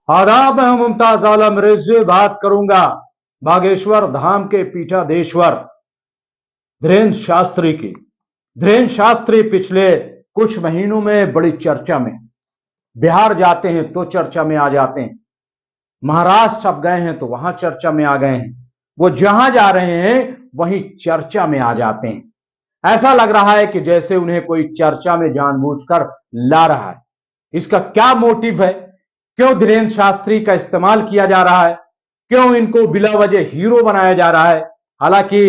आदाब, मैं मुमताज आलम रिजवी बात करूंगा बागेश्वर धाम के पीठाधीश्वर धीरेन्द्र शास्त्री की। धीरेन्द्र शास्त्री पिछले कुछ महीनों में बड़ी चर्चा में, बिहार जाते हैं तो चर्चा में आ जाते हैं, महाराष्ट्र अब गए हैं तो वहां चर्चा में आ गए हैं, वो जहां जा रहे हैं वहीं चर्चा में आ जाते हैं। ऐसा लग रहा है कि जैसे उन्हें कोई चर्चा में जानबूझकर ला रहा है। इसका क्या मोटिव है? क्यों धीरेन्द्र शास्त्री का इस्तेमाल किया जा रहा है? क्यों इनको बिला वजह हीरो बनाया जा रहा है? हालांकि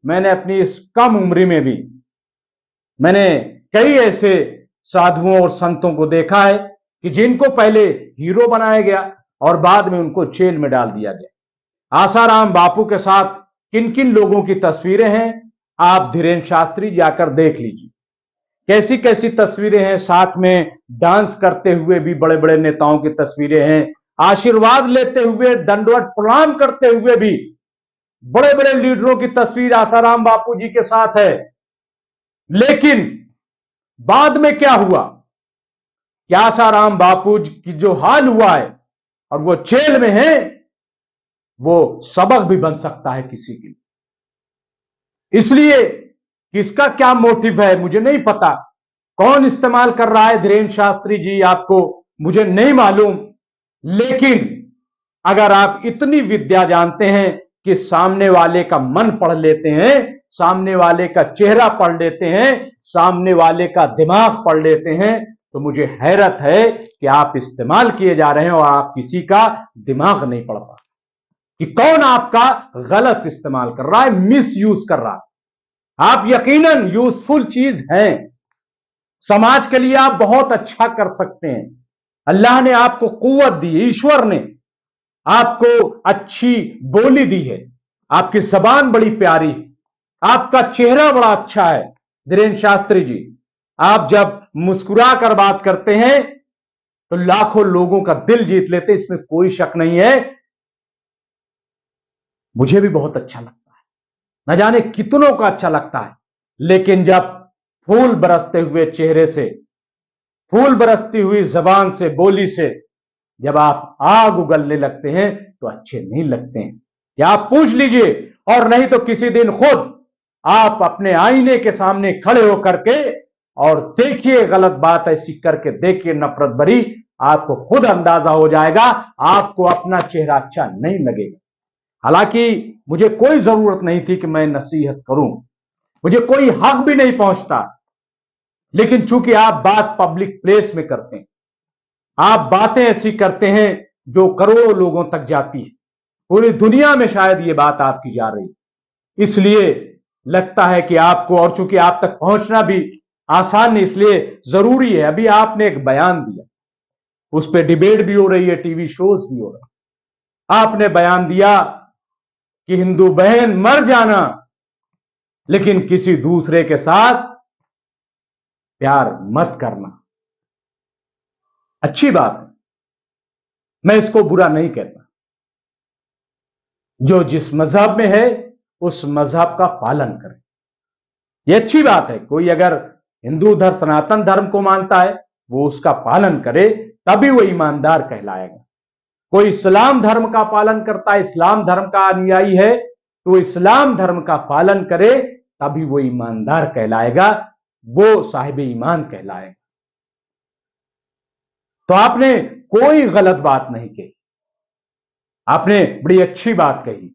मैंने अपनी इस कम उम्र में भी मैंने कई ऐसे साधुओं और संतों को देखा है कि जिनको पहले हीरो बनाया गया और बाद में उनको जेल में डाल दिया गया। आसाराम बापू के साथ किन किन लोगों की तस्वीरें हैं, आप धीरेन्द्र शास्त्री जाकर देख लीजिए। कैसी कैसी तस्वीरें हैं, साथ में डांस करते हुए भी बड़े बड़े नेताओं की तस्वीरें हैं, आशीर्वाद लेते हुए, दंडवत प्रणाम करते हुए भी बड़े बड़े लीडरों की तस्वीर आसाराम बापू जी के साथ है। लेकिन बाद में क्या हुआ कि आसाराम बापू की जो हाल हुआ है और वो जेल में है, वो सबक भी बन सकता है किसी के लिए। इसलिए किसका क्या मोटिव है मुझे नहीं पता, कौन इस्तेमाल कर रहा है धीरेन्द्र शास्त्री जी आपको मुझे नहीं मालूम। लेकिन अगर आप इतनी विद्या जानते हैं कि सामने वाले का मन पढ़ लेते हैं, सामने वाले का चेहरा पढ़ लेते हैं, सामने वाले का दिमाग पढ़ लेते हैं, तो मुझे हैरत है कि आप इस्तेमाल किए जा रहे हैं और आप किसी का दिमाग नहीं पढ़ पा कि कौन आपका गलत इस्तेमाल कर रहा है, मिस यूज कर रहा है। आप यकीनन यूजफुल चीज हैं, समाज के लिए आप बहुत अच्छा कर सकते हैं। अल्लाह ने आपको कुव्वत दी है, ईश्वर ने आपको अच्छी बोली दी है, आपकी जबान बड़ी प्यारी है, आपका चेहरा बड़ा अच्छा है। धीरेन्द्र शास्त्री जी, आप जब मुस्कुरा कर बात करते हैं तो लाखों लोगों का दिल जीत लेते, इसमें कोई शक नहीं है। मुझे भी बहुत अच्छा लगता है, न जाने कितनों का अच्छा लगता है। लेकिन जब फूल बरसते हुए चेहरे से, फूल बरसती हुई जबान से, बोली से जब आप आग उगलने लगते हैं तो अच्छे नहीं लगते हैं। या आप पूछ लीजिए, और नहीं तो किसी दिन खुद आप अपने आईने के सामने खड़े होकर के और देखिए, गलत बात ऐसी करके देखिए, नफरत भरी, आपको खुद अंदाजा हो जाएगा, आपको अपना चेहरा अच्छा नहीं लगेगा। हालांकि मुझे कोई जरूरत नहीं थी कि मैं नसीहत करूं, मुझे कोई हक भी नहीं पहुंचता। लेकिन चूंकि आप बात पब्लिक प्लेस में करते हैं, आप बातें ऐसी करते हैं जो करोड़ों लोगों तक जाती है, पूरी दुनिया में शायद ये बात आपकी जा रही, इसलिए लगता है कि आपको, और चूंकि आप तक पहुंचना भी आसान नहीं, इसलिए जरूरी है। अभी आपने एक बयान दिया, उस पर डिबेट भी हो रही है, टीवी शोज भी हो रहे हैं। आपने बयान दिया कि हिंदू बहन मर जाना, लेकिन किसी दूसरे के साथ प्यार मत करना। अच्छी बात है, मैं इसको बुरा नहीं कहता। जो जिस मजहब में है उस मजहब का पालन करे, यह अच्छी बात है। कोई अगर हिंदू धर्म, सनातन धर्म को मानता है, वो उसका पालन करे, तभी वो ईमानदार कहलाएगा। कोई इस्लाम धर्म का पालन करता है, इस्लाम धर्म का अनुयायी है, तो इस्लाम धर्म का पालन करे, तभी वो ईमानदार कहलाएगा, वो साहिब ईमान कहलाएगा। तो आपने कोई गलत बात नहीं कही, आपने बड़ी अच्छी बात कही,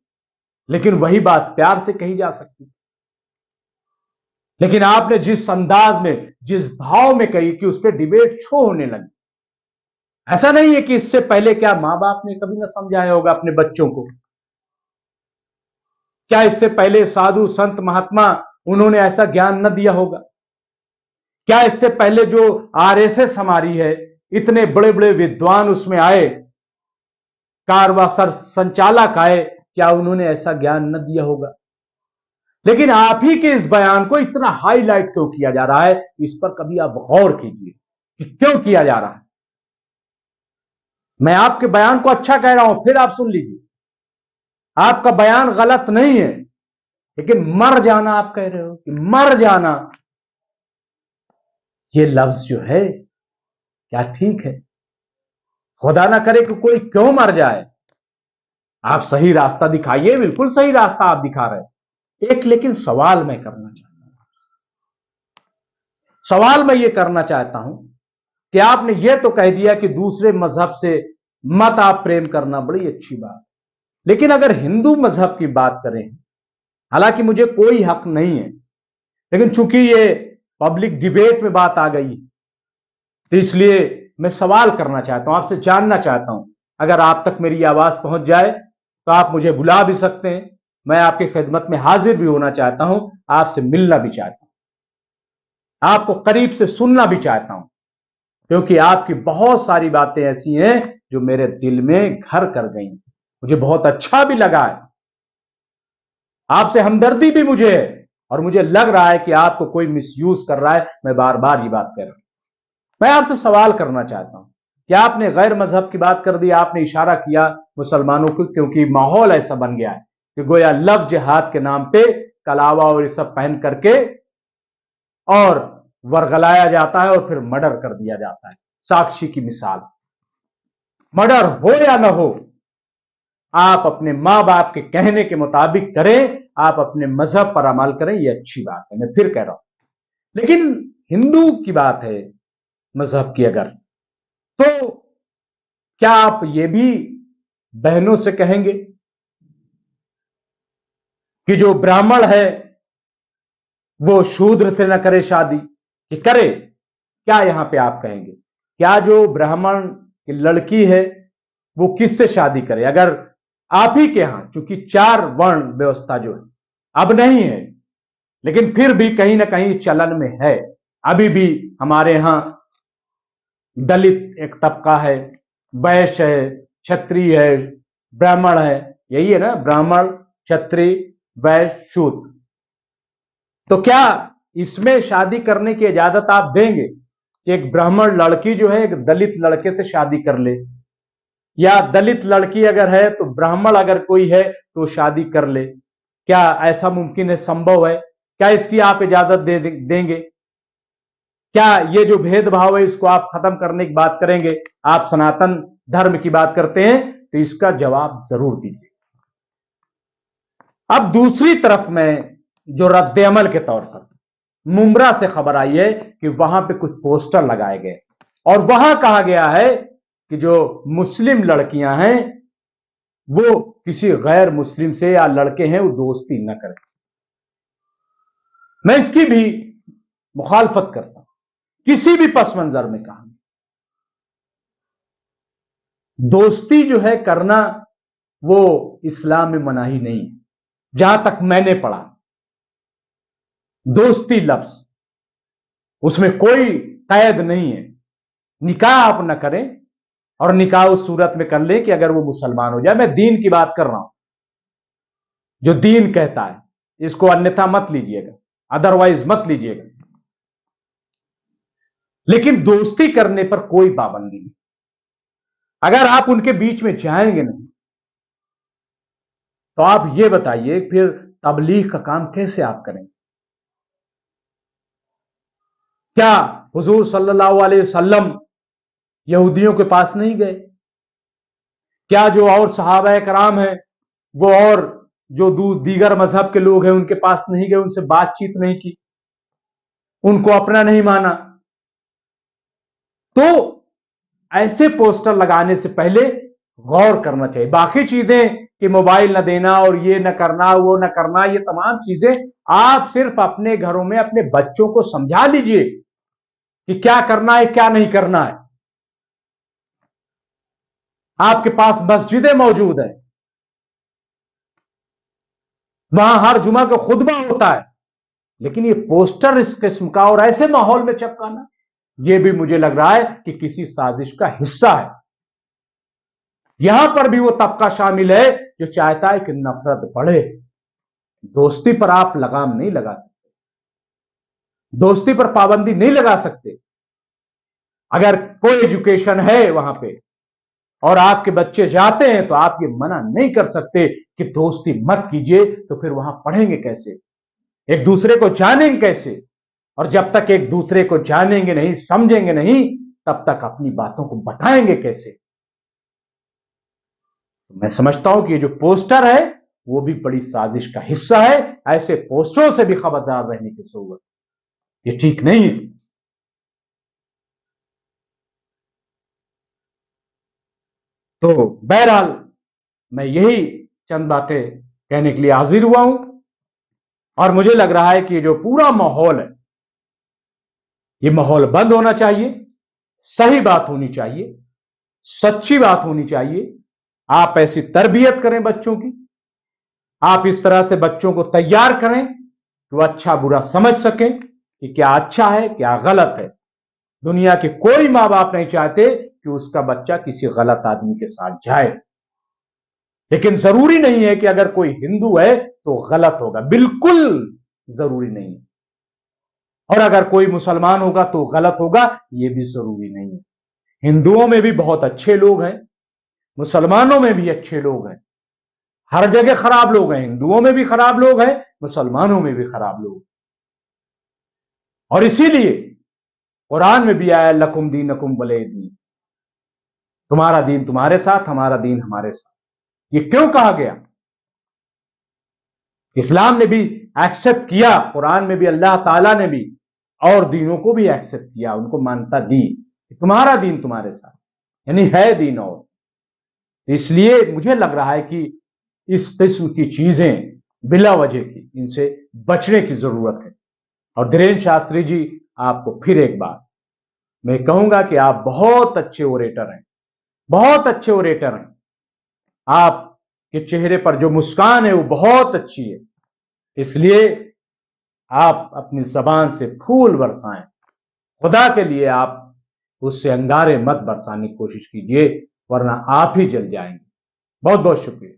लेकिन वही बात प्यार से कही जा सकती थी। लेकिन आपने जिस अंदाज में, जिस भाव में कही कि उस पर डिबेट शो होने लगी। ऐसा नहीं है कि इससे पहले क्या मां बाप ने कभी ना समझाया होगा अपने बच्चों को? क्या इससे पहले साधु संत महात्मा, उन्होंने ऐसा ज्ञान न दिया होगा? क्या इससे पहले जो आरएसएस हमारी है, इतने बड़े बड़े विद्वान उसमें आए, कारवा संचालक आए, क्या उन्होंने ऐसा ज्ञान न दिया होगा? लेकिन आप ही के इस बयान को इतना हाईलाइट क्यों किया जा रहा है, इस पर कभी आप गौर कीजिए कि क्यों किया जा रहा है। मैं आपके बयान को अच्छा कह रहा हूं, फिर आप सुन लीजिए, आपका बयान गलत नहीं है, लेकिन मर जाना आप कह रहे हो कि मर जाना, ये लफ्ज जो है क्या ठीक है? खुदा ना करे कि कोई क्यों मर जाए। आप सही रास्ता दिखाइए, बिल्कुल सही रास्ता आप दिखा रहे हैं। एक लेकिन सवाल मैं करना चाहता हूं, सवाल मैं ये करना चाहता हूं कि आपने ये तो कह दिया कि दूसरे मजहब से मत आप प्रेम करना, बड़ी अच्छी बात, लेकिन अगर हिंदू मजहब की बात करें, हालांकि मुझे कोई हक नहीं है, लेकिन चूंकि ये पब्लिक डिबेट में बात आ गई तो इसलिए मैं सवाल करना चाहता हूं, आपसे जानना चाहता हूं। अगर आप तक मेरी आवाज पहुंच जाए तो आप मुझे बुला भी सकते हैं, मैं आपकी खिदमत में हाजिर भी होना चाहता हूं, आपसे मिलना भी चाहता हूं, आपको करीब से सुनना भी चाहता हूं, क्योंकि आपकी बहुत सारी बातें ऐसी हैं जो मेरे दिल में घर कर गई, मुझे बहुत अच्छा भी लगा है, आपसे हमदर्दी भी मुझे है, और मुझे लग रहा है कि आपको कोई मिसयूज कर रहा है। मैं बार बार ये बात कर रहा हूं, मैं आपसे सवाल करना चाहता हूं कि आपने गैर मजहब की बात कर दी, आपने इशारा किया मुसलमानों को, क्योंकि माहौल ऐसा बन गया है कि गोया लव जिहाद के नाम पे कलावा और ये सब पहन करके और वर्गलाया जाता है और फिर मर्डर कर दिया जाता है। साक्षी की मिसाल, मर्डर हो या ना हो, आप अपने मां बाप के कहने के मुताबिक करें, आप अपने मजहब पर अमल करें, यह अच्छी बात है, मैं फिर कह रहा हूं। लेकिन हिंदू की बात है मजहब की अगर, तो क्या आप ये भी बहनों से कहेंगे कि जो ब्राह्मण है वो शूद्र से न करे शादी, कि करे? क्या यहां पे आप कहेंगे? क्या जो ब्राह्मण की लड़की है वो किससे शादी करे? अगर आप ही के यहां, चूंकि 4 वर्ण व्यवस्था जो है अब नहीं है, लेकिन फिर भी कहीं ना कहीं चलन में है, अभी भी हमारे यहां दलित एक तबका है, वैश्य है, क्षत्रिय है, ब्राह्मण है, यही है ना, ब्राह्मण, क्षत्रिय, वैश्य, शूद्र। तो क्या इसमें शादी करने की इजाजत आप देंगे कि एक ब्राह्मण लड़की जो है एक दलित लड़के से शादी कर ले, या दलित लड़की अगर है तो ब्राह्मण अगर कोई है तो शादी कर ले? क्या ऐसा मुमकिन है, संभव है? क्या इसकी आप इजाजत देंगे? क्या ये जो भेदभाव है इसको आप खत्म करने की बात करेंगे? आप सनातन धर्म की बात करते हैं तो इसका जवाब जरूर दीजिए। अब दूसरी तरफ में जो रद्द अमल के तौर पर मुमरा से खबर आई है कि वहां पे कुछ पोस्टर लगाए गए और वहां कहा गया है कि जो मुस्लिम लड़कियां हैं वो किसी गैर मुस्लिम से या लड़के हैं वो दोस्ती न करें। मैं इसकी भी मुखालफत करता हूं, किसी भी पस मंजर में कहा, दोस्ती जो है करना वो इस्लाम में मनाही नहीं है। जहां तक मैंने पढ़ा, दोस्ती लफ्ज उसमें कोई कैद नहीं है। निकाह आप न करें, और निकाह उस सूरत में कर ले कि अगर वो मुसलमान हो जाए। मैं दीन की बात कर रहा हूं, जो दीन कहता है, इसको अन्यथा मत लीजिएगा, अदरवाइज मत लीजिएगा। लेकिन दोस्ती करने पर कोई पाबंदी नहीं। अगर आप उनके बीच में जाएंगे नहीं तो आप ये बताइए फिर तबलीग का काम कैसे आप करेंगे? क्या हुजूर सल्लल्लाहु अलैहि वसल्लम यहूदियों के पास नहीं गए? क्या जो और सहाबा कराम हैं वो और जो दीगर मजहब के लोग हैं उनके पास नहीं गए, उनसे बातचीत नहीं की, उनको अपना नहीं माना? तो ऐसे पोस्टर लगाने से पहले गौर करना चाहिए। बाकी चीजें कि मोबाइल न देना और ये न करना वो न करना, ये तमाम चीजें आप सिर्फ अपने घरों में अपने बच्चों को समझा लीजिए कि क्या करना है क्या नहीं करना है। आपके पास मस्जिदें मौजूद है, वहां हर जुमा का खुतबा होता है, लेकिन ये पोस्टर इस किस्म का और ऐसे माहौल में चिपकाना, ये भी मुझे लग रहा है कि किसी साजिश का हिस्सा है। यहां पर भी वो तबका शामिल है जो चाहता है कि नफरत बढ़े। दोस्ती पर आप लगाम नहीं लगा सकते, दोस्ती पर पाबंदी नहीं लगा सकते। अगर कोई एजुकेशन है वहां पे और आपके बच्चे जाते हैं तो आप ये मना नहीं कर सकते कि दोस्ती मत कीजिए, तो फिर वहां पढ़ेंगे कैसे, एक दूसरे को जानेंगे कैसे? और जब तक एक दूसरे को जानेंगे नहीं, समझेंगे नहीं, तब तक अपनी बातों को बताएंगे कैसे? तो मैं समझता हूं कि ये जो पोस्टर है वो भी बड़ी साजिश का हिस्सा है। ऐसे पोस्टरों से भी खबरदार रहने की जरूरत, ये ठीक नहीं है। तो बहरहाल मैं यही चंद बातें कहने के लिए हाजिर हुआ हूं, और मुझे लग रहा है कि जो पूरा माहौल है, ये माहौल बंद होना चाहिए, सही बात होनी चाहिए, सच्ची बात होनी चाहिए। आप ऐसी तरबियत करें बच्चों की, आप इस तरह से बच्चों को तैयार करें कि वो अच्छा बुरा समझ सकें कि क्या अच्छा है क्या गलत है। दुनिया के कोई मां बाप नहीं चाहते कि उसका बच्चा किसी गलत आदमी के साथ जाए, लेकिन जरूरी नहीं है कि अगर कोई हिंदू है तो गलत होगा, बिल्कुल जरूरी नहीं है। और अगर कोई मुसलमान होगा तो गलत होगा, यह भी जरूरी नहीं है। हिंदुओं में भी बहुत अच्छे लोग हैं, मुसलमानों में भी अच्छे लोग हैं, हर जगह खराब लोग हैं, हिंदुओं में भी खराब लोग हैं, मुसलमानों में भी खराब लोग। और इसीलिए कुरान में भी आया लकुम दीनकुम वलिय दीन, तुम्हारा दीन तुम्हारे साथ, हमारा दीन हमारे साथ। ये क्यों कहा गया? इस्लाम ने भी एक्सेप्ट किया, कुरान में भी अल्लाह ताला ने भी और दीनों को भी एक्सेप्ट किया, उनको मान्यता दी कि तुम्हारा दीन तुम्हारे साथ, यानी है दीन। और इसलिए मुझे लग रहा है कि इस किस्म की चीजें बिला वजह की, इनसे बचने की जरूरत है। और धीरेन्द्र शास्त्री जी, आपको फिर एक बार मैं कहूंगा कि आप बहुत अच्छे ओरेटर हैं, बहुत अच्छे ओरेटर हैं। आपके चेहरे पर जो मुस्कान है वो बहुत अच्छी है, इसलिए आप अपनी जबान से फूल बरसाएं। खुदा के लिए आप उससे अंगारे मत बरसाने की कोशिश कीजिए, वरना आप ही जल जाएंगे। बहुत बहुत शुक्रिया।